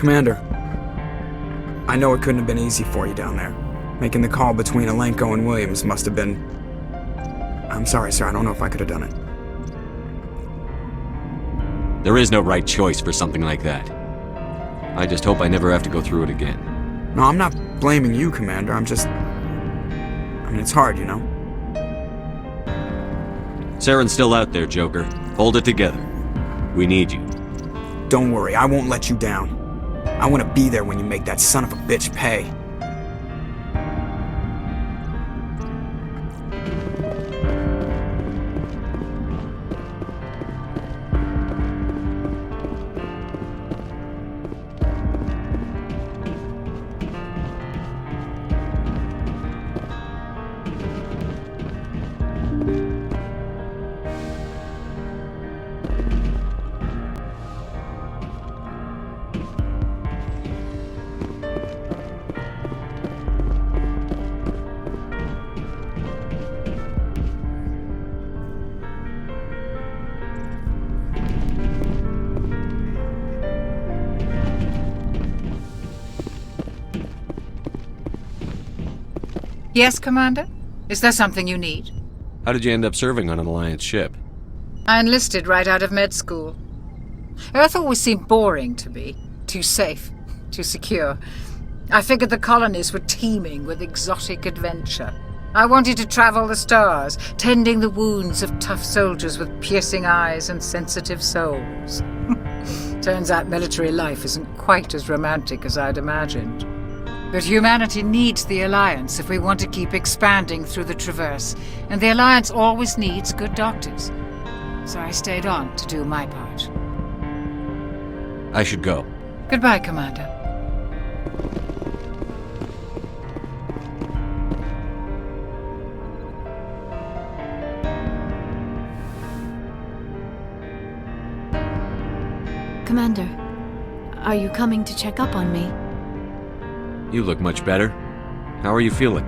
Commander, I know it couldn't have been easy for you down there. Making the call between Alenko and Williams must have been... I'm sorry, sir, I don't know if I could have done it. There is no right choice for something like that. I just hope I never have to go through it again. No, I'm not blaming you, Commander, I'm just... it's hard, you know? Saren's still out there, Joker. Hold it together. We need you. Don't worry, I won't let you down. I want to be there when you make that son of a bitch pay. Yes, Commander? Is there something you need? How did you end up serving on an Alliance ship? I enlisted right out of med school. Earth always seemed boring to me. Too safe, too secure. I figured the colonies were teeming with exotic adventure. I wanted to travel the stars, tending the wounds of tough soldiers with piercing eyes and sensitive souls. Turns out military life isn't quite as romantic as I'd imagined. But humanity needs the Alliance if we want to keep expanding through the Traverse, and the Alliance always needs good doctors. So I stayed on to do my part. I should go. Goodbye, Commander. Commander, are you coming to check up on me? You look much better. How are you feeling?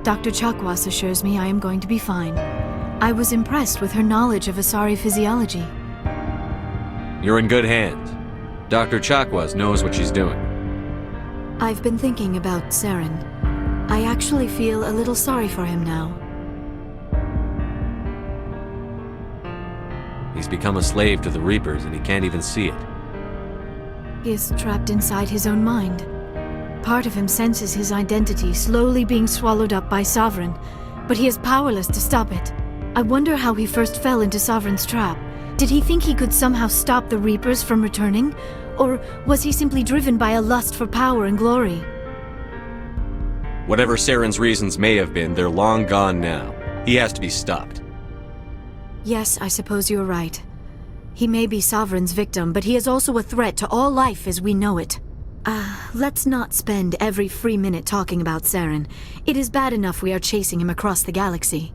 Dr. Chakwas assures me I am going to be fine. I was impressed with her knowledge of Asari physiology. You're in good hands. Dr. Chakwas knows what she's doing. I've been thinking about Saren. I actually feel a little sorry for him now. He's become a slave to the Reapers and he can't even see it. He is trapped inside his own mind. Part of him senses his identity slowly being swallowed up by Sovereign, but he is powerless to stop it. I wonder how he first fell into Sovereign's trap. Did he think he could somehow stop the Reapers from returning? Or was he simply driven by a lust for power and glory? Whatever Saren's reasons may have been, they're long gone now. He has to be stopped. Yes, I suppose you're right. He may be Sovereign's victim, but he is also a threat to all life as we know it. Let's not spend every free minute talking about Saren. It is bad enough we are chasing him across the galaxy.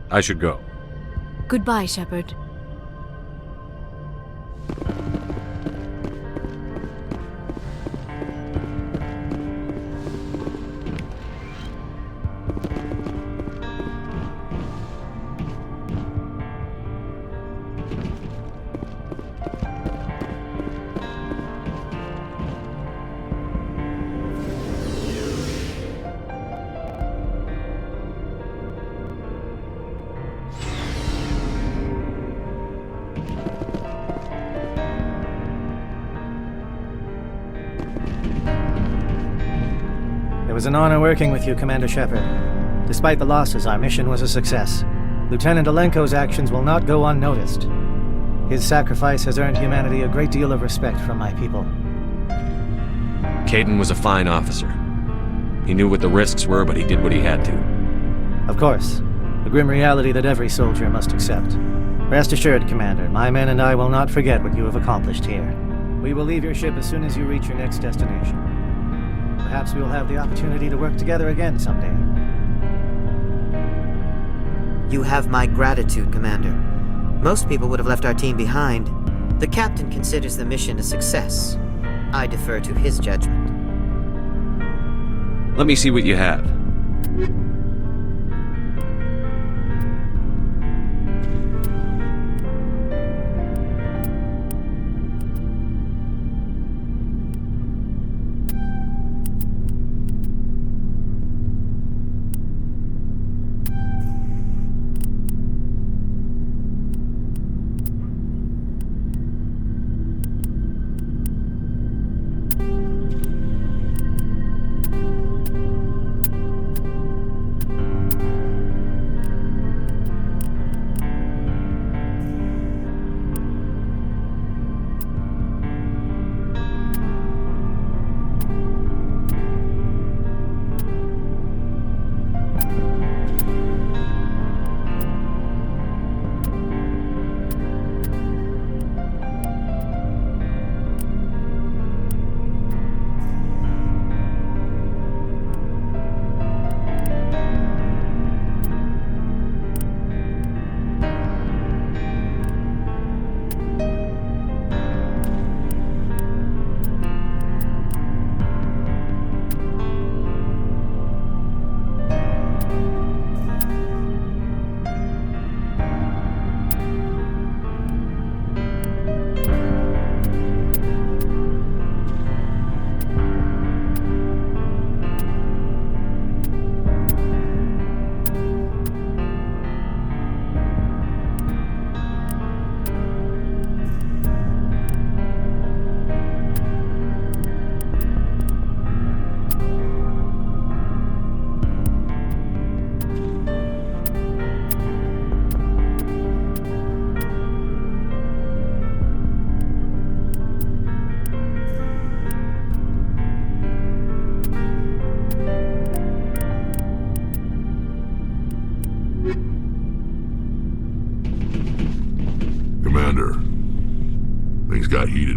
I should go. Goodbye, Shepard. It was an honor working with you, Commander Shepard. Despite the losses, our mission was a success. Lieutenant Alenko's actions will not go unnoticed. His sacrifice has earned humanity a great deal of respect from my people. Caden was a fine officer. He knew what the risks were, but he did what he had to. Of course. The grim reality that every soldier must accept. Rest assured, Commander, my men and I will not forget what you have accomplished here. We will leave your ship as soon as you reach your next destination. Perhaps we will have the opportunity to work together again someday. You have my gratitude, Commander. Most people would have left our team behind. The captain considers the mission a success. I defer to his judgment. Let me see what you have.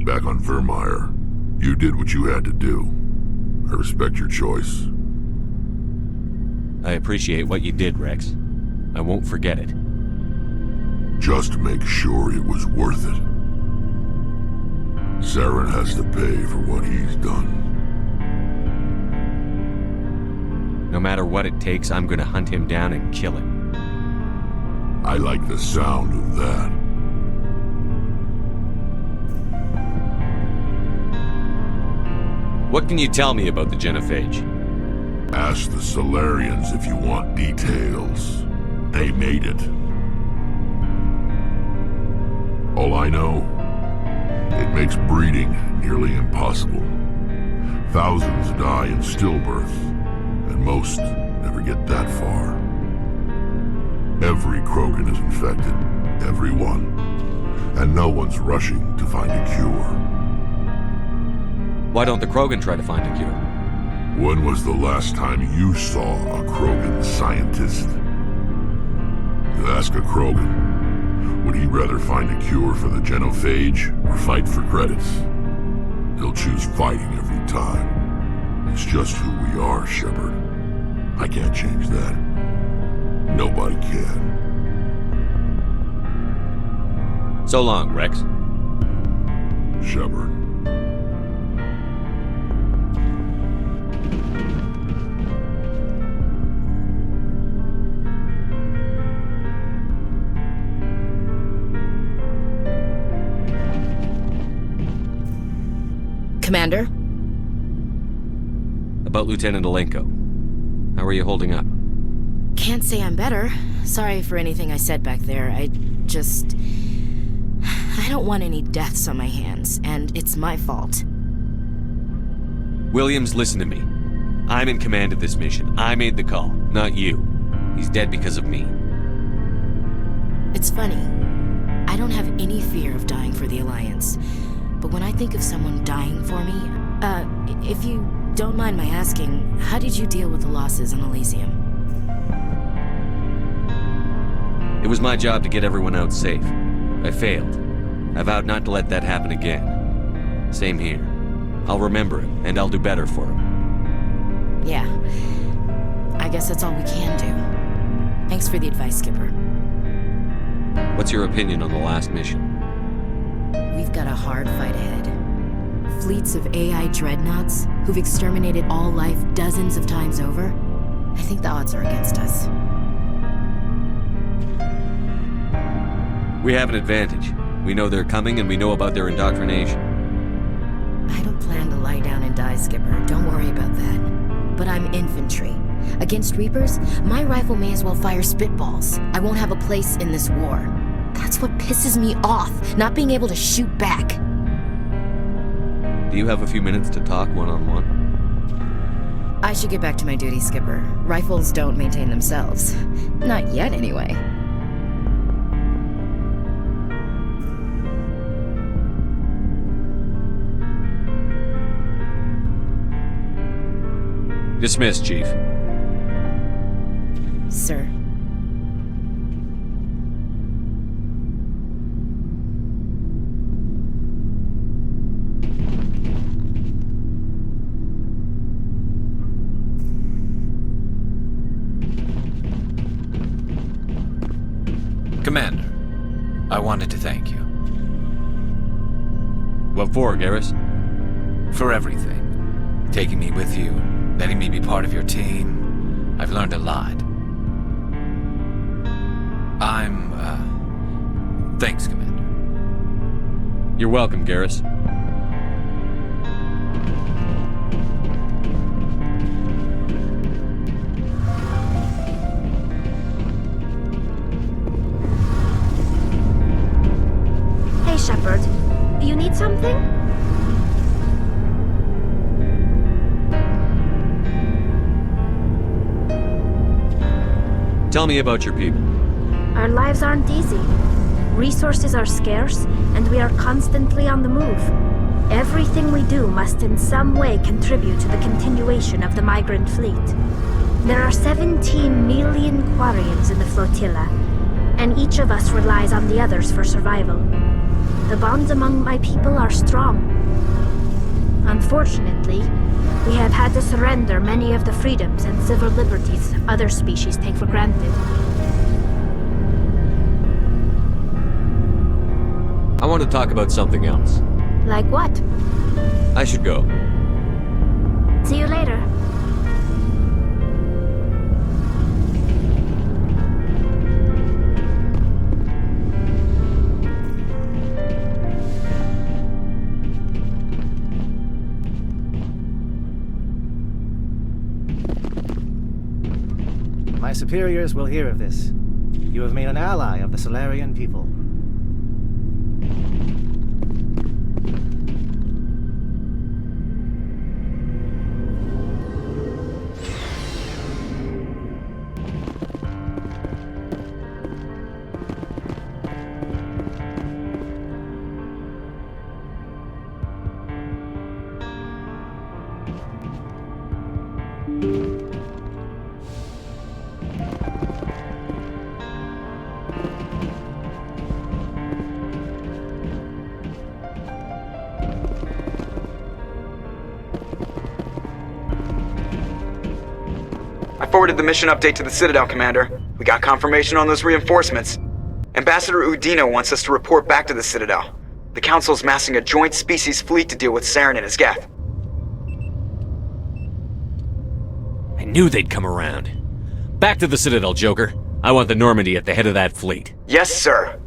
back on Vermeer. You did what you had to do. I respect your choice. I appreciate what you did, Rex. I won't forget it. Just make sure it was worth it. Saren has to pay for what he's done. No matter what it takes, I'm gonna hunt him down and kill him. I like the sound of that. What can you tell me about the Genophage? Ask the Solarians if you want details. They made it. All I know, it makes breeding nearly impossible. Thousands die in stillbirth, and most never get that far. Every Krogan is infected, every one, and no one's rushing to find a cure. Why don't the Krogan try to find a cure? When was the last time you saw a Krogan scientist? Ask a Krogan. Would he rather find a cure for the Genophage or fight for credits? He'll choose fighting every time. It's just who we are, Shepard. I can't change that. Nobody can. So long, Rex. Shepard. Commander? About Lieutenant Alenko. How are you holding up? Can't say I'm better. Sorry for anything I said back there. I don't want any deaths on my hands, and it's my fault. Williams, listen to me. I'm in command of this mission. I made the call, not you. He's dead because of me. It's funny. I don't have any fear of dying for the Alliance. But when I think of someone dying for me, if you don't mind my asking, how did you deal with the losses on Elysium? It was my job to get everyone out safe. I failed. I vowed not to let that happen again. Same here. I'll remember him, and I'll do better for him. Yeah. I guess that's all we can do. Thanks for the advice, Skipper. What's your opinion on the last mission? We've got a hard fight ahead. Fleets of AI dreadnoughts who've exterminated all life dozens of times over. I think the odds are against us. We have an advantage. We know they're coming and we know about their indoctrination. I don't plan to lie down and die, Skipper. Don't worry about that. But I'm infantry. Against Reapers, my rifle may as well fire spitballs. I won't have a place in this war. That's what pisses me off, not being able to shoot back. Do you have a few minutes to talk one-on-one? I should get back to my duty, Skipper. Rifles don't maintain themselves. Not yet, anyway. Dismissed, Chief. Sir. Commander, I wanted to thank you. What for, Garrus? For everything. Taking me with you, letting me be part of your team. I've learned a lot. Thanks, Commander. You're welcome, Garrus. Hey, Shepard. You need something? Tell me about your people. Our lives aren't easy. Resources are scarce, and we are constantly on the move. Everything we do must in some way contribute to the continuation of the migrant fleet. There are 17 million Quarians in the flotilla, and each of us relies on the others for survival. The bonds among my people are strong. Unfortunately, we have had to surrender many of the freedoms and civil liberties other species take for granted. I want to talk about something else. Like what? I should go. See you later. My superiors will hear of this. You have made an ally of the Solarian people. I forwarded the mission update to the Citadel, Commander. We got confirmation on those reinforcements. Ambassador Udina wants us to report back to the Citadel. The Council's massing a joint species fleet to deal with Saren and his geth. I knew they'd come around. Back to the Citadel, Joker. I want the Normandy at the head of that fleet. Yes, sir.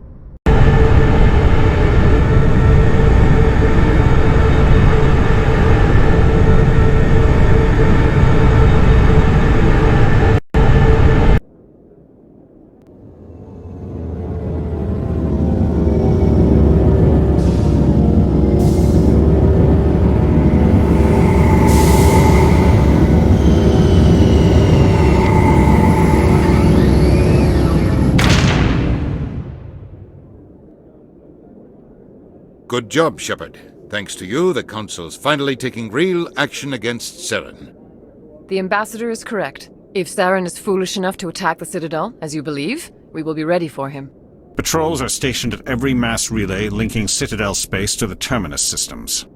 Good job, Shepard. Thanks to you, the Council's finally taking real action against Saren. The Ambassador is correct. If Saren is foolish enough to attack the Citadel, as you believe, we will be ready for him. Patrols are stationed at every mass relay linking Citadel space to the Terminus systems.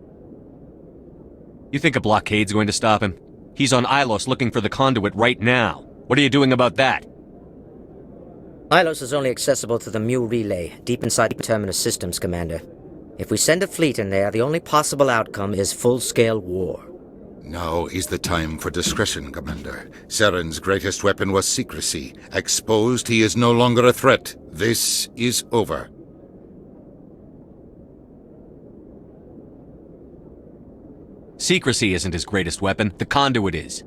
You think a blockade's going to stop him? He's on Ilos looking for the Conduit right now. What are you doing about that? Ilos is only accessible to the Mu relay, deep inside the Terminus systems, Commander. If we send a fleet in there, the only possible outcome is full-scale war. Now is the time for discretion, Commander. Saren's greatest weapon was secrecy. Exposed, he is no longer a threat. This is over. Secrecy isn't his greatest weapon. The Conduit is.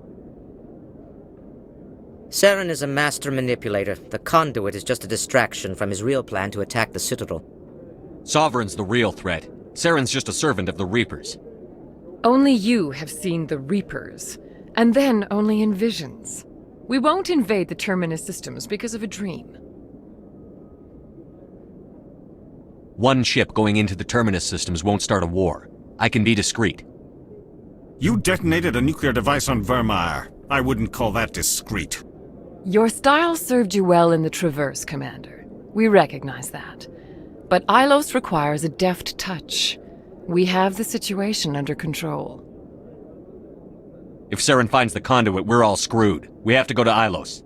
Saren is a master manipulator. The Conduit is just a distraction from his real plan to attack the Citadel. Sovereign's the real threat. Saren's just a servant of the Reapers. Only you have seen the Reapers, and then only in visions. We won't invade the Terminus systems because of a dream. One ship going into the Terminus systems won't start a war. I can be discreet. You detonated a nuclear device on Vermeer. I wouldn't call that discreet. Your style served you well in the Traverse, Commander. We recognize that. But Ilos requires a deft touch. We have the situation under control. If Saren finds the Conduit, we're all screwed. We have to go to Ilos.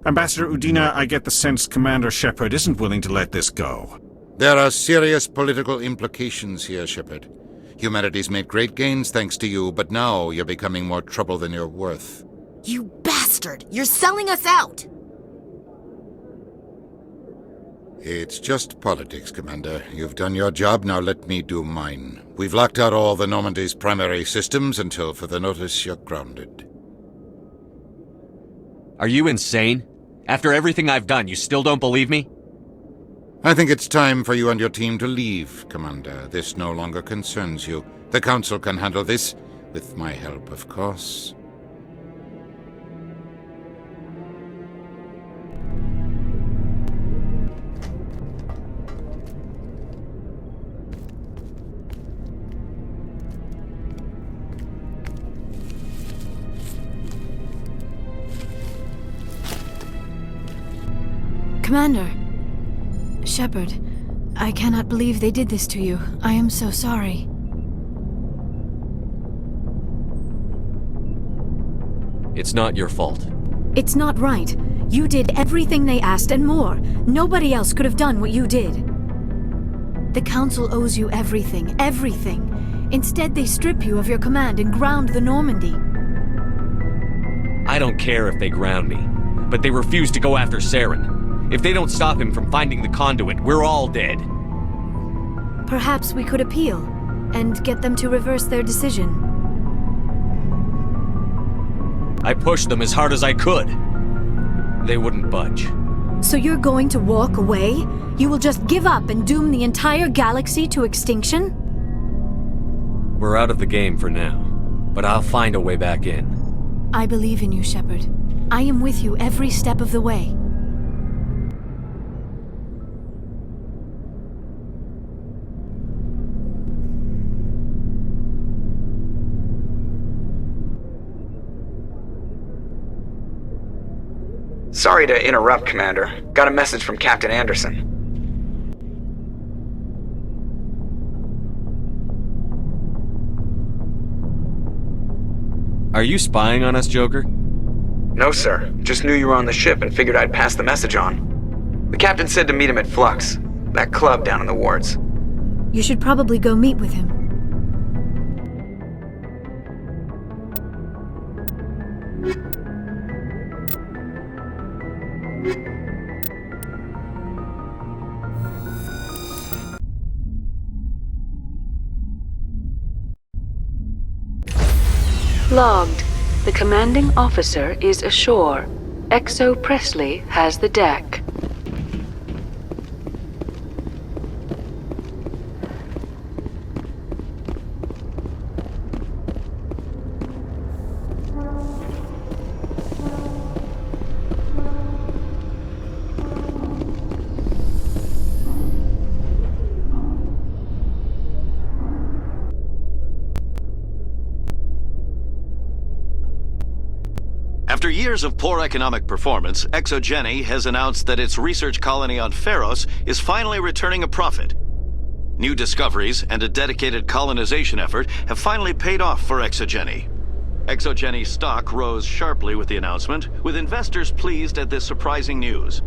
Ambassador Udina, I get the sense Commander Shepard isn't willing to let this go. There are serious political implications here, Shepard. Humanity's made great gains thanks to you, but now you're becoming more trouble than you're worth. You bastard! You're selling us out! It's just politics, Commander. You've done your job, now let me do mine. We've locked out all the Normandy's primary systems until further notice you're grounded. Are you insane? After everything I've done, you still don't believe me? I think it's time for you and your team to leave, Commander. This no longer concerns you. The Council can handle this, with my help, of course. Commander, Shepard, I cannot believe they did this to you. I am so sorry. It's not your fault. It's not right. You did everything they asked and more. Nobody else could have done what you did. The Council owes you everything, everything. Instead, they strip you of your command and ground the Normandy. I don't care if they ground me, but they refuse to go after Saren. If they don't stop him from finding the Conduit, we're all dead. Perhaps we could appeal, and get them to reverse their decision. I pushed them as hard as I could. They wouldn't budge. So you're going to walk away? You will just give up and doom the entire galaxy to extinction? We're out of the game for now, but I'll find a way back in. I believe in you, Shepard. I am with you every step of the way. Sorry to interrupt, Commander. Got a message from Captain Anderson. Are you spying on us, Joker? No, sir. Just knew you were on the ship and figured I'd pass the message on. The captain said to meet him at Flux, that club down in the wards. You should probably go meet with him. Logged. The commanding officer is ashore. Exo Presley has the deck. After years of poor economic performance, ExoGeni has announced that its research colony on Pharos is finally returning a profit. New discoveries and a dedicated colonization effort have finally paid off for ExoGeni. ExoGeni's stock rose sharply with the announcement, with investors pleased at this surprising news.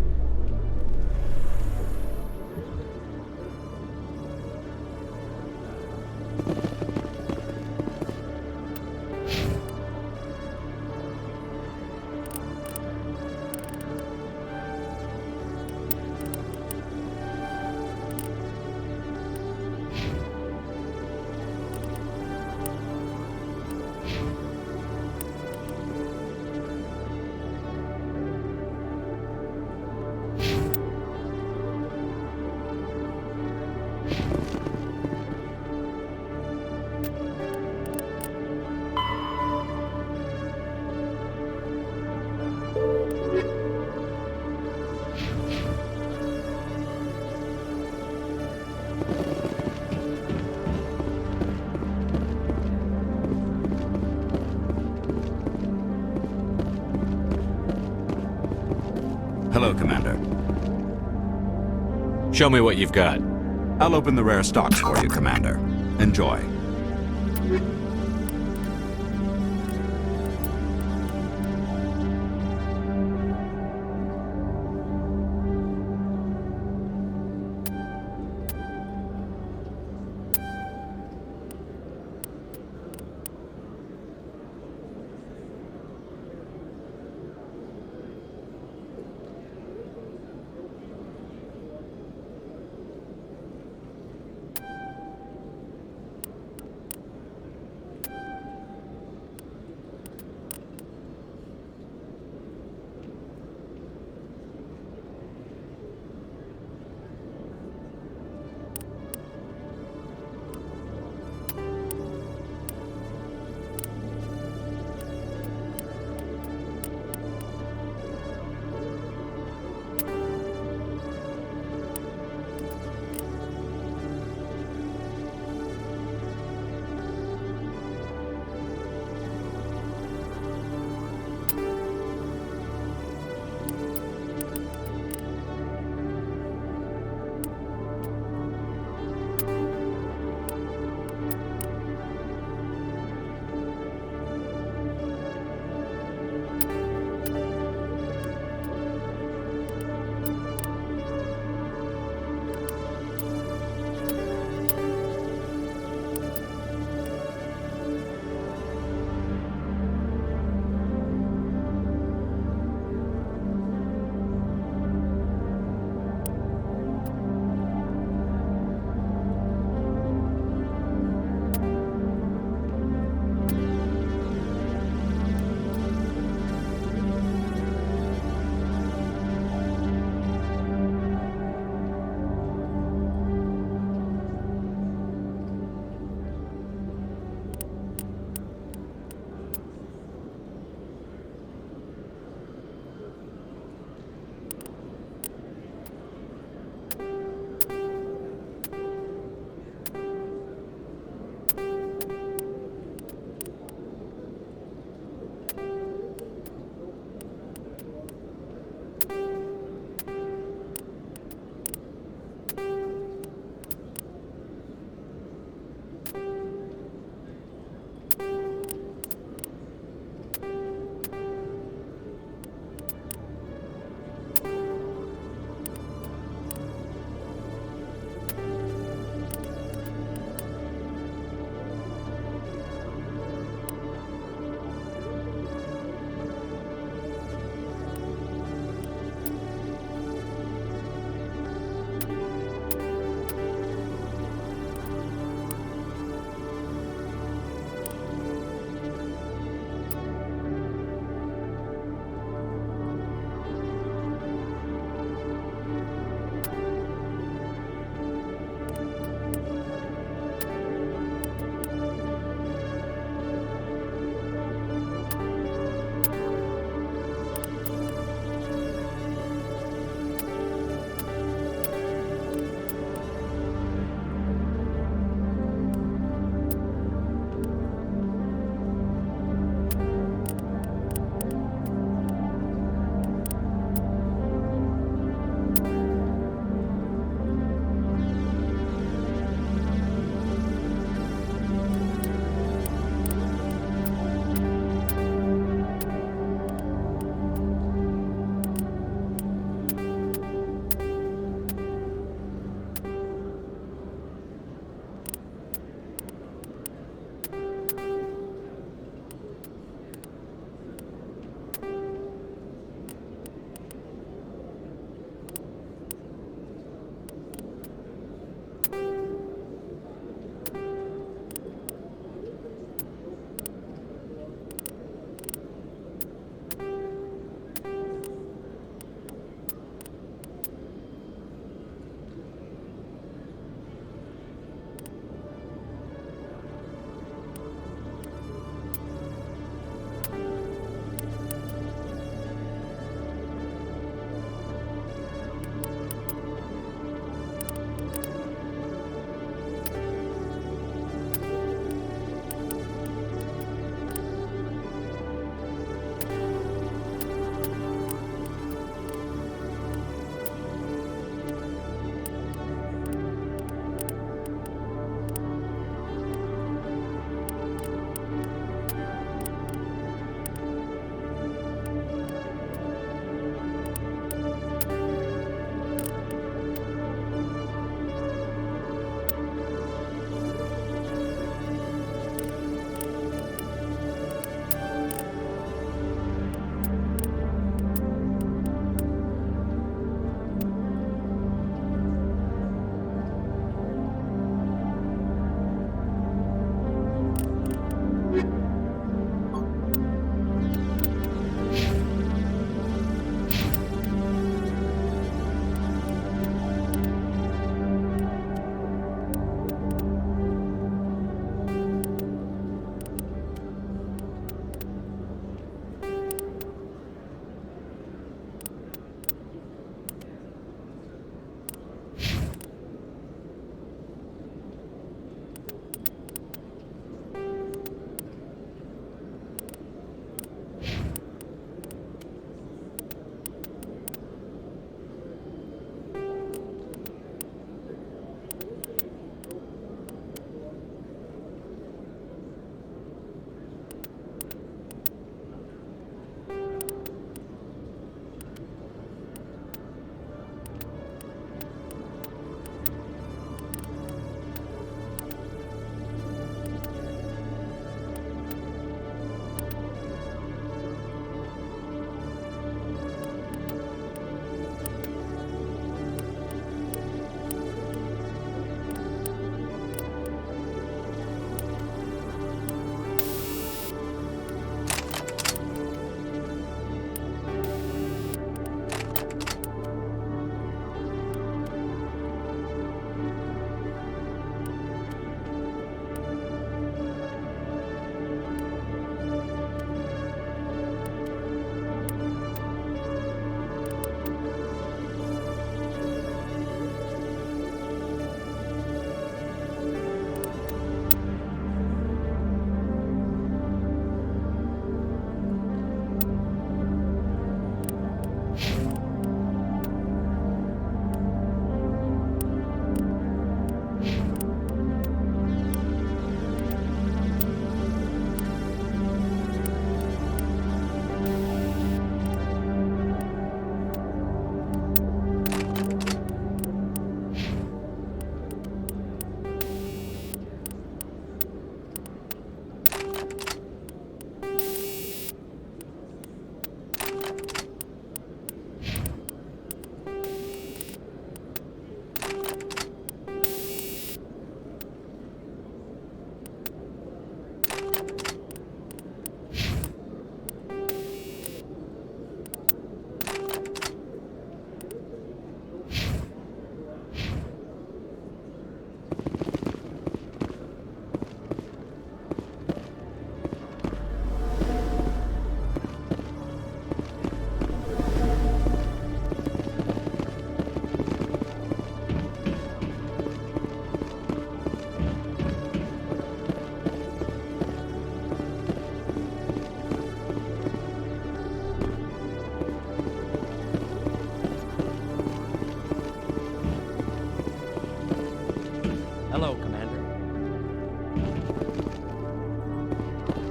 Hello, Commander. Show me what you've got. I'll open the rare stocks for you, Commander. Enjoy.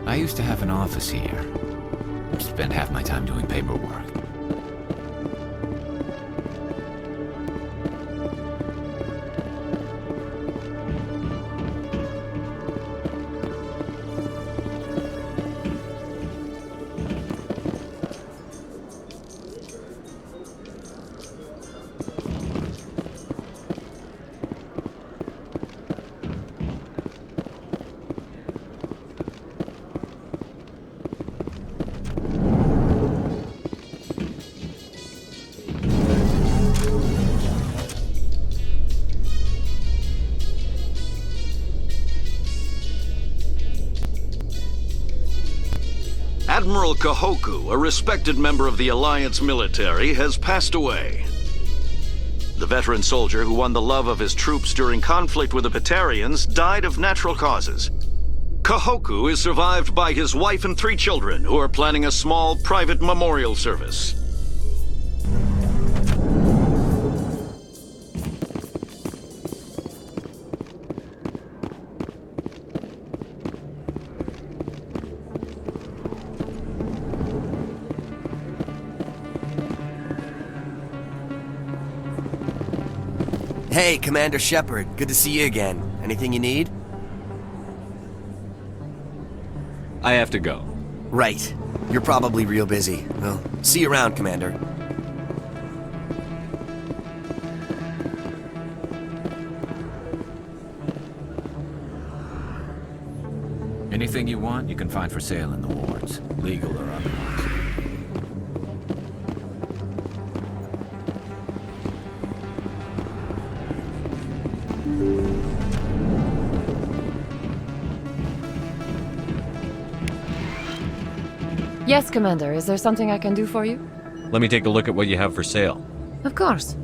I used to have an office here. Spent half my time doing paperwork. Admiral Kahoku, a respected member of the Alliance military, has passed away. The veteran soldier who won the love of his troops during conflict with the Batarians died of natural causes. Kahoku is survived by his wife and 3 children, who are planning a small private memorial service. Hey, Commander Shepard. Good to see you again. Anything you need? I have to go. Right. You're probably real busy. Well, see you around, Commander. Anything you want, you can find for sale in the wards, legal or otherwise. Yes, Commander. Is there something I can do for you? Let me take a look at what you have for sale. Of course.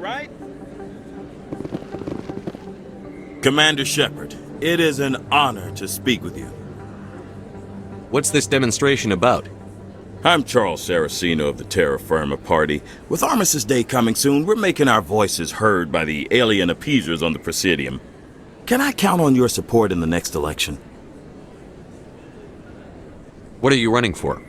Right? Commander Shepard, it is an honor to speak with you. What's this demonstration about? I'm Charles Saraceno of the Terra Firma Party. With Armistice Day coming soon, we're making our voices heard by the alien appeasers on the Presidium. Can I count on your support in the next election? What are you running for?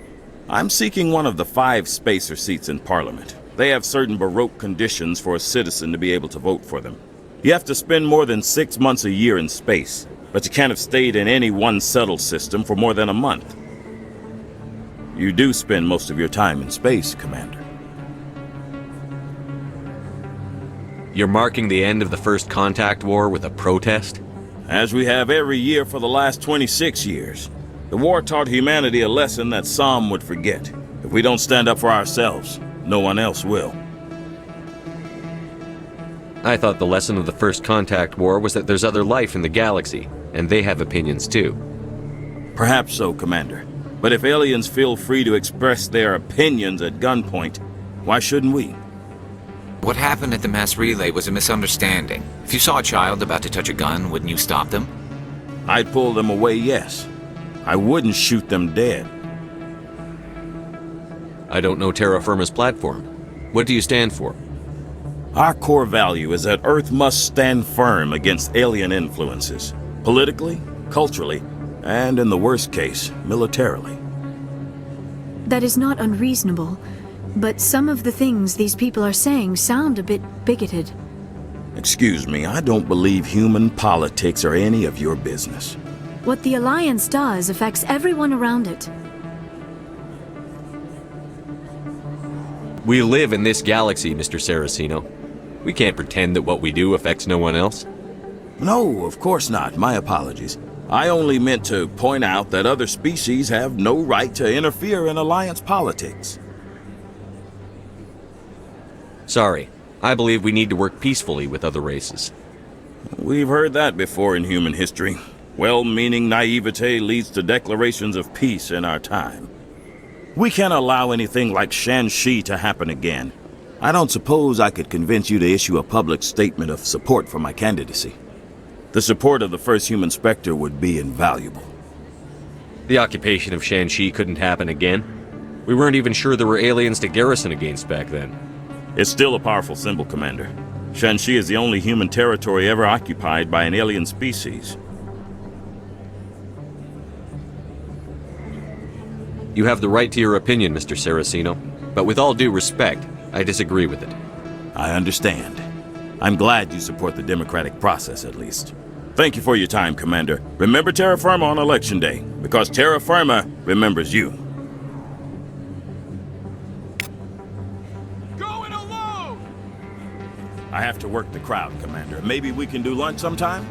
I'm seeking one of the 5 spacer seats in Parliament. They have certain Baroque conditions for a citizen to be able to vote for them. You have to spend more than 6 months a year in space, but you can't have stayed in any one settled system for more than a month. You do spend most of your time in space, Commander. You're marking the end of the First Contact War with a protest? As we have every year for the last 26 years. The war taught humanity a lesson that some would forget. If we don't stand up for ourselves, no one else will. I thought the lesson of the First Contact War was that there's other life in the galaxy, and they have opinions too. Perhaps so, Commander. But if aliens feel free to express their opinions at gunpoint, why shouldn't we? What happened at the mass relay was a misunderstanding. If you saw a child about to touch a gun, wouldn't you stop them? I'd pull them away, yes. I wouldn't shoot them dead. I don't know Terra Firma's platform. What do you stand for? Our core value is that Earth must stand firm against alien influences. Politically, culturally, and in the worst case, militarily. That is not unreasonable, but some of the things these people are saying sound a bit bigoted. Excuse me, I don't believe human politics are any of your business. What the Alliance does affects everyone around it. We live in this galaxy, Mr. Saraceno. We can't pretend that what we do affects no one else. No, of course not. My apologies. I only meant to point out that other species have no right to interfere in Alliance politics. Sorry. I believe we need to work peacefully with other races. We've heard that before in human history. Well-meaning naivete leads to declarations of peace in our time. We can't allow anything like Shanxi to happen again. I don't suppose I could convince you to issue a public statement of support for my candidacy. The support of the first human Spectre would be invaluable. The occupation of Shanxi couldn't happen again. We weren't even sure there were aliens to garrison against back then. It's still a powerful symbol, Commander. Shanxi is the only human territory ever occupied by an alien species. You have the right to your opinion, Mr. Saraceno, but with all due respect, I disagree with it. I understand. I'm glad you support the democratic process, at least. Thank you for your time, Commander. Remember Terra Firma on Election Day, because Terra Firma remembers you. Going alone! I have to work the crowd, Commander. Maybe we can do lunch sometime?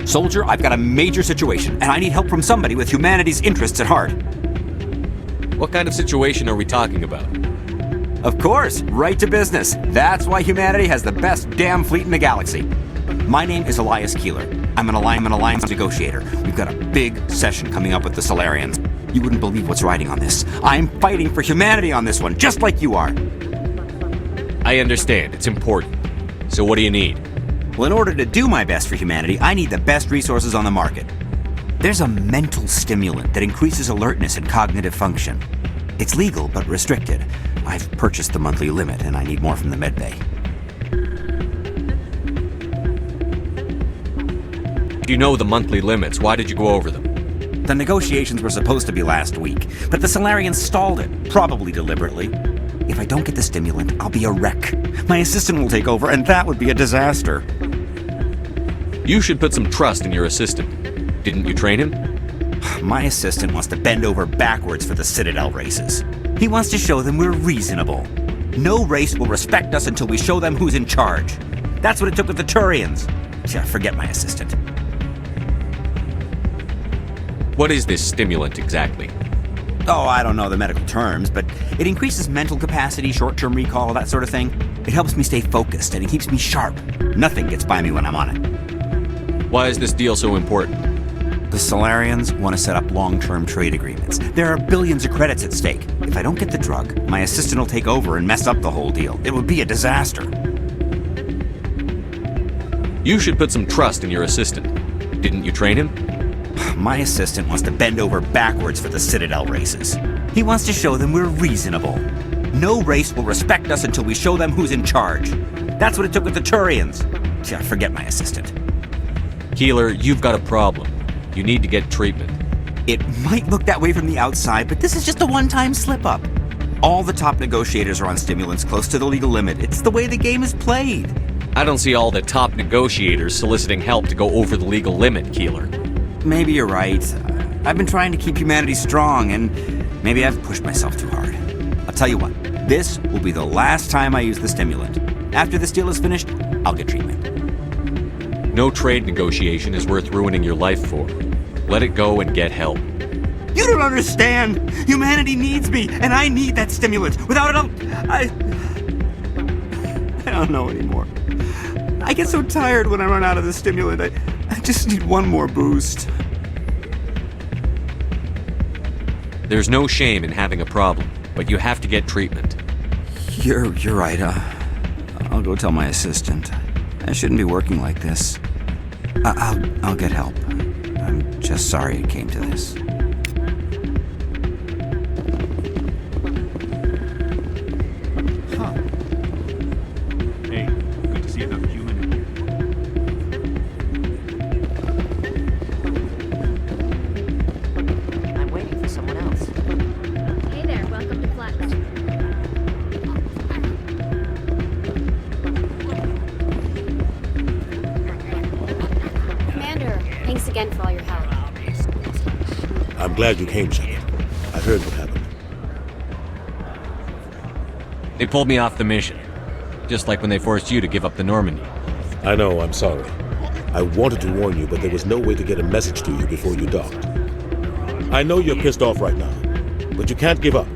Soldier, I've got a major situation, and I need help from somebody with humanity's interests at heart. What kind of situation are we talking about? Of course, right to business. That's why humanity has the best damn fleet in the galaxy. My name is Elias Keeler. I'm an alliance negotiator. We've got a big session coming up with the Solarians. You wouldn't believe what's riding on this. I'm fighting for humanity on this one, just like you are. I understand. It's important. So what do you need? Well, in order to do my best for humanity, I need the best resources on the market. There's a mental stimulant that increases alertness and cognitive function. It's legal, but restricted. I've purchased the monthly limit, and I need more from the medbay. You know the monthly limits. Why did you go over them? The negotiations were supposed to be last week, but the Solarians stalled it, probably deliberately. If I don't get the stimulant, I'll be a wreck. My assistant will take over, and that would be a disaster. You should put some trust in your assistant. Didn't you train him? My assistant wants to bend over backwards for the Citadel races. He wants to show them we're reasonable. No race will respect us until we show them who's in charge. That's what it took with the Turians. Yeah, forget my assistant. What is this stimulant exactly? Oh, I don't know the medical terms, but it increases mental capacity, short-term recall, that sort of thing. It helps me stay focused, and it keeps me sharp. Nothing gets by me when I'm on it. Why is this deal so important? The Solarians want to set up long-term trade agreements. There are billions of credits at stake. If I don't get the drug, my assistant will take over and mess up the whole deal. It would be a disaster. You should put some trust in your assistant. Didn't you train him? My assistant wants to bend over backwards for the Citadel races. He wants to show them we're reasonable. No race will respect us until we show them who's in charge. That's what it took with the Turians. Yeah, forget my assistant. Keeler, you've got a problem. You need to get treatment. It might look that way from the outside, but this is just a one-time slip-up. All the top negotiators are on stimulants close to the legal limit. It's the way the game is played. I don't see all the top negotiators soliciting help to go over the legal limit, Keeler. Maybe you're right. I've been trying to keep humanity strong, and maybe I've pushed myself too hard. I'll tell you what, this will be the last time I use the stimulant. After this deal is finished, I'll get treatment. No trade negotiation is worth ruining your life for. Let it go and get help. You don't understand! Humanity needs me, and I need that stimulant. Without it, I don't know anymore. I get so tired when I run out of the stimulant. I just need one more boost. There's no shame in having a problem, but you have to get treatment. You're right. I'll go tell my assistant. I shouldn't be working like this. I'll get help. I'm just sorry it came to this. Huh. Hey, good to see another human in here. I'm waiting for someone else. Hey there, welcome to Flux. Commander, thanks again for all your help. I'm glad you came, Shepard. I heard what happened. They pulled me off the mission. Just like when they forced you to give up the Normandy. I know, I'm sorry. I wanted to warn you, but there was no way to get a message to you before you docked. I know you're pissed off right now, but you can't give up.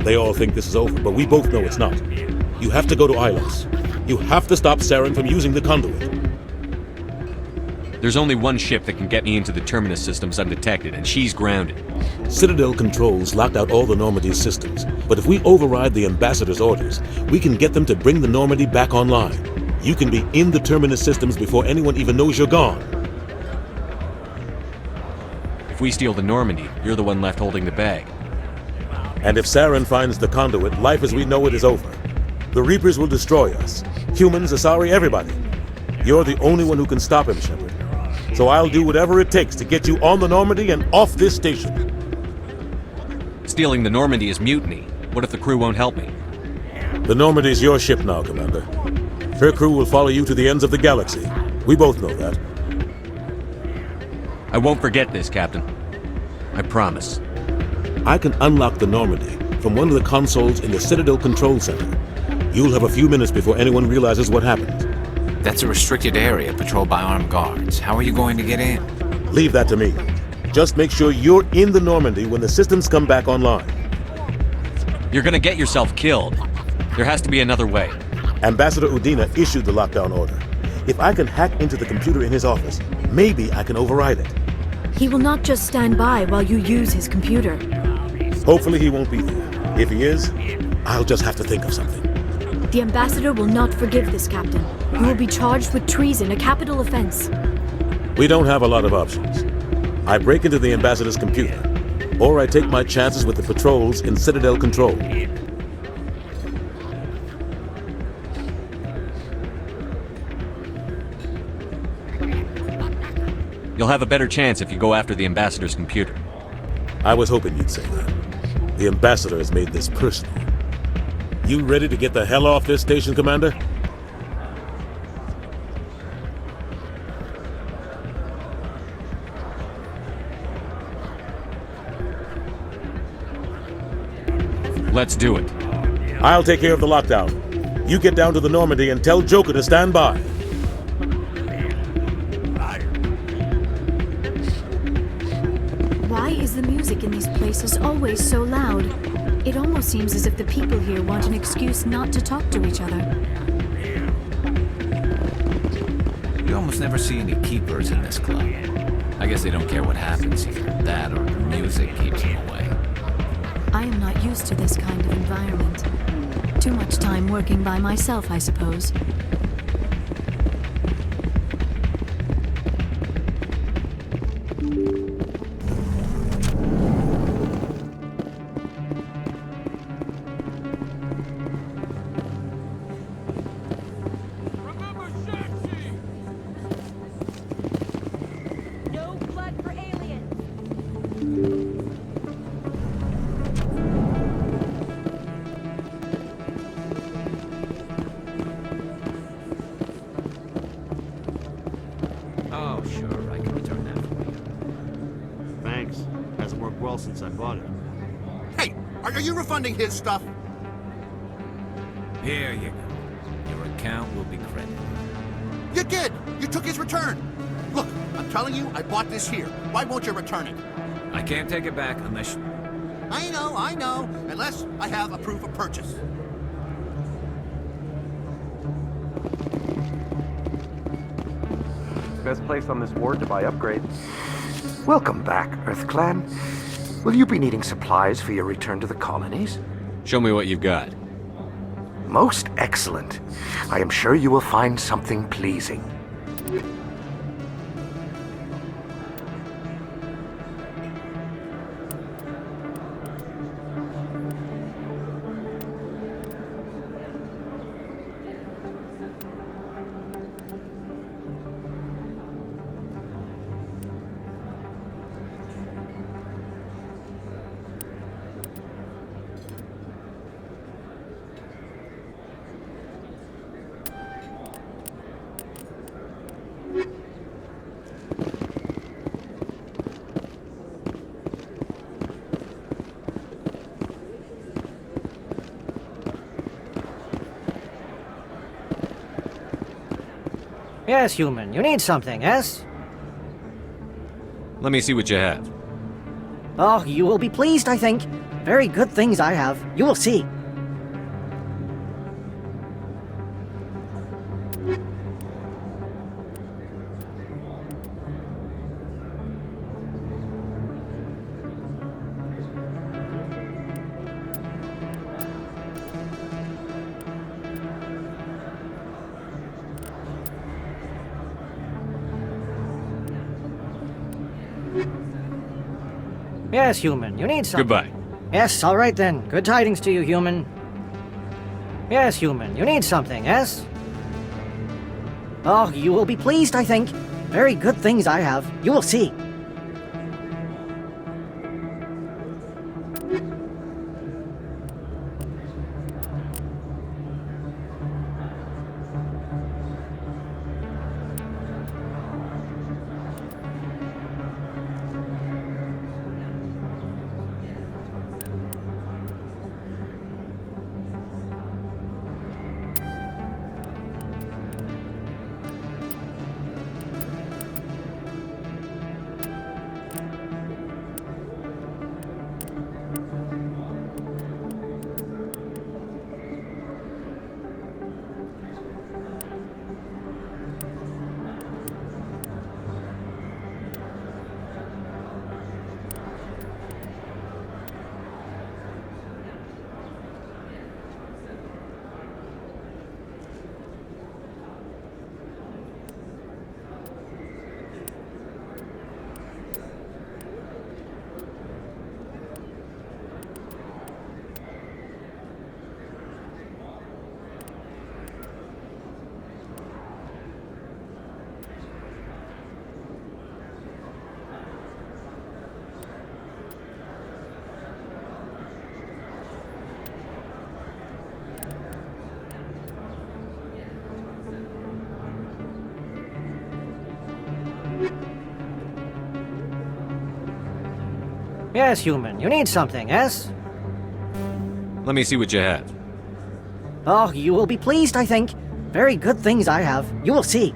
They all think this is over, but we both know it's not. You have to go to Ilos. You have to stop Saren from using the Conduit. There's only one ship that can get me into the Terminus systems undetected, and she's grounded. Citadel controls locked out all the Normandy's systems, but if we override the Ambassador's orders, we can get them to bring the Normandy back online. You can be in the Terminus systems before anyone even knows you're gone. If we steal the Normandy, you're the one left holding the bag. And if Saren finds the Conduit, life as we know it is over. The Reapers will destroy us. Humans, Asari, everybody. You're the only one who can stop him, Shepard. So I'll do whatever it takes to get you on the Normandy and off this station. Stealing the Normandy is mutiny. What if the crew won't help me? The Normandy's your ship now, Commander. Her crew will follow you to the ends of the galaxy. We both know that. I won't forget this, Captain. I promise. I can unlock the Normandy from one of the consoles in the Citadel Control Center. You'll have a few minutes before anyone realizes what happened. That's a restricted area patrolled by armed guards. How are you going to get in? Leave that to me. Just make sure you're in the Normandy when the systems come back online. You're gonna get yourself killed. There has to be another way. Ambassador Udina issued the lockdown order. If I can hack into the computer in his office, maybe I can override it. He will not just stand by while you use his computer. Hopefully he won't be there. If he is, I'll just have to think of something. The Ambassador will not forgive this, Captain. You will be charged with treason, a capital offense. We don't have a lot of options. I break into the Ambassador's computer, or I take my chances with the patrols in Citadel Control. You'll have a better chance if you go after the Ambassador's computer. I was hoping you'd say that. The Ambassador has made this personal. You ready to get the hell off this station, Commander? Let's do it. I'll take care of the lockdown. You get down to the Normandy and tell Joker to stand by. Why is the music in these places always so loud? It almost seems as if the people here want an excuse not to talk to each other. You almost never see any keepers in this club. I guess they don't care what happens here. That or the music keeps them away. I am not used to this kind of environment. Too much time working by myself, I suppose. Since I bought it. Hey, are you refunding his stuff? Here you go. Your account will be credited. You did! You took his return! Look, I'm telling you, I bought this here. Why won't you return it? I can't take it back unless... I know. Unless I have a proof of purchase. Best place on this ward to buy upgrades. Welcome back, EarthClan. Will you be needing supplies for your return to the colonies? Show me what you've got. Most excellent. I am sure you will find something pleasing. Yes, human. You need something, yes? Let me see what you have. Oh, you will be pleased, I think. Very good things I have. You will see. Yes, human. You need something. Goodbye. Yes, all right then. Good tidings to you, human. Yes, human. You need something, yes? Oh, you will be pleased, I think. Very good things I have. You will see. Yes, human. You need something, yes? Let me see what you have. Oh, you will be pleased, I think. Very good things I have. You will see.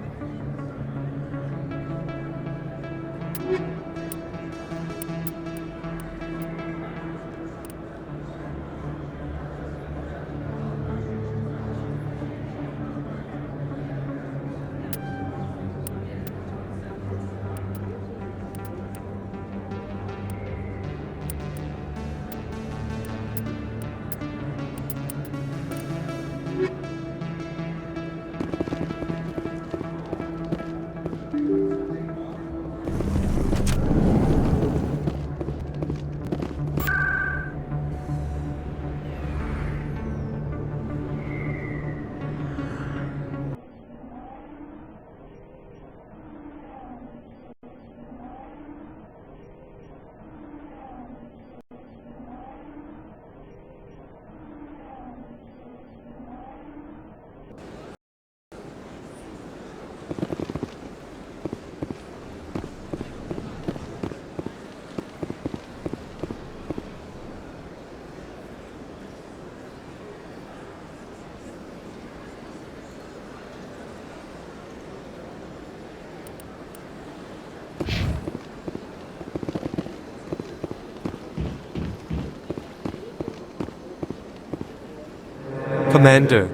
Commander,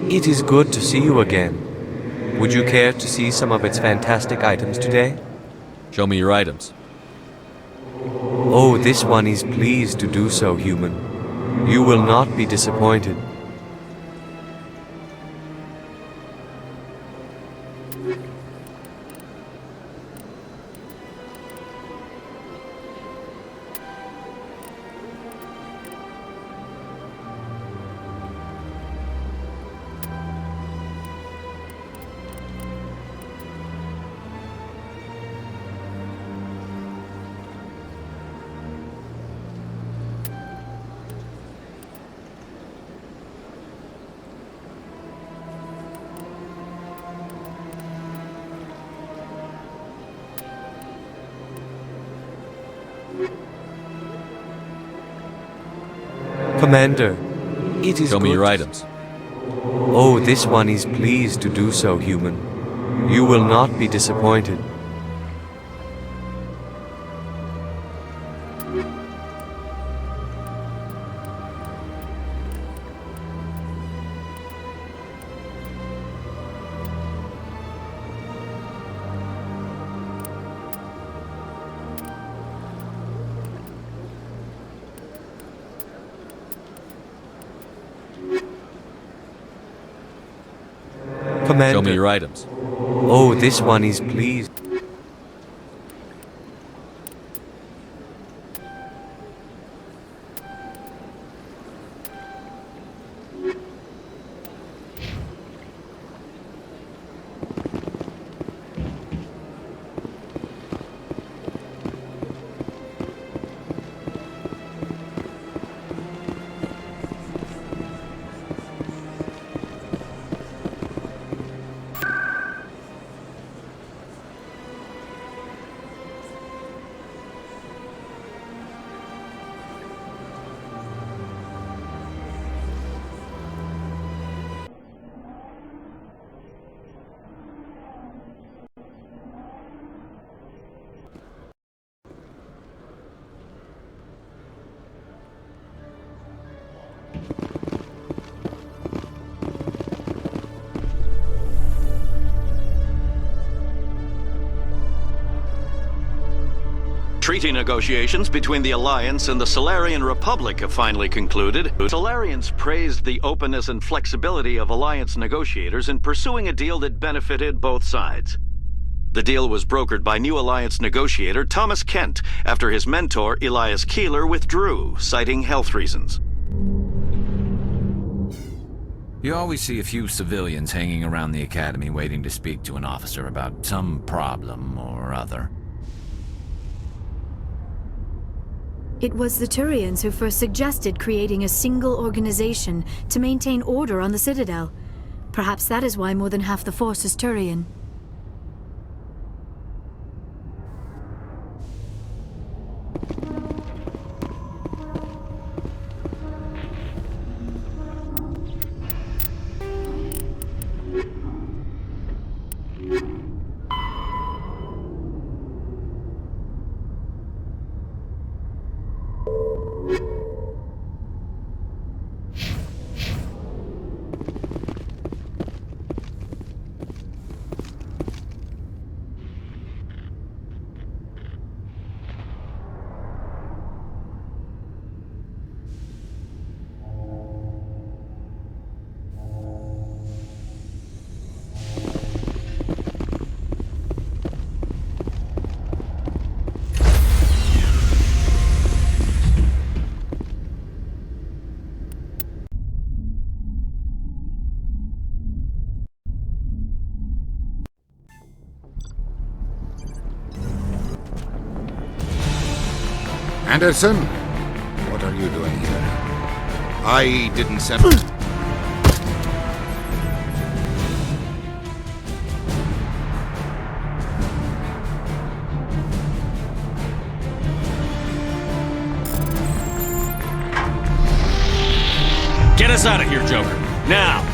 it is good to see you again. Would you care to see some of its fantastic items today? Show me your items. Oh, this one is pleased to do so, human. You will not be disappointed. Commander, it is Show me good your to- items. Oh, this one is pleased to do so, human. You will not be disappointed. Commander. Show me your items. Oh, this one is pleased. Treaty negotiations between the Alliance and the Solarian Republic have finally concluded. Solarians praised the openness and flexibility of Alliance negotiators in pursuing a deal that benefited both sides. The deal was brokered by new Alliance negotiator Thomas Kent after his mentor Elias Keeler withdrew, citing health reasons. You always see a few civilians hanging around the Academy waiting to speak to an officer about some problem or other. It was the Turians who first suggested creating a single organization to maintain order on the Citadel. Perhaps that is why more than half the force is Turian. Anderson, what are you doing here? I didn't send... Get us out of here, Joker. Now!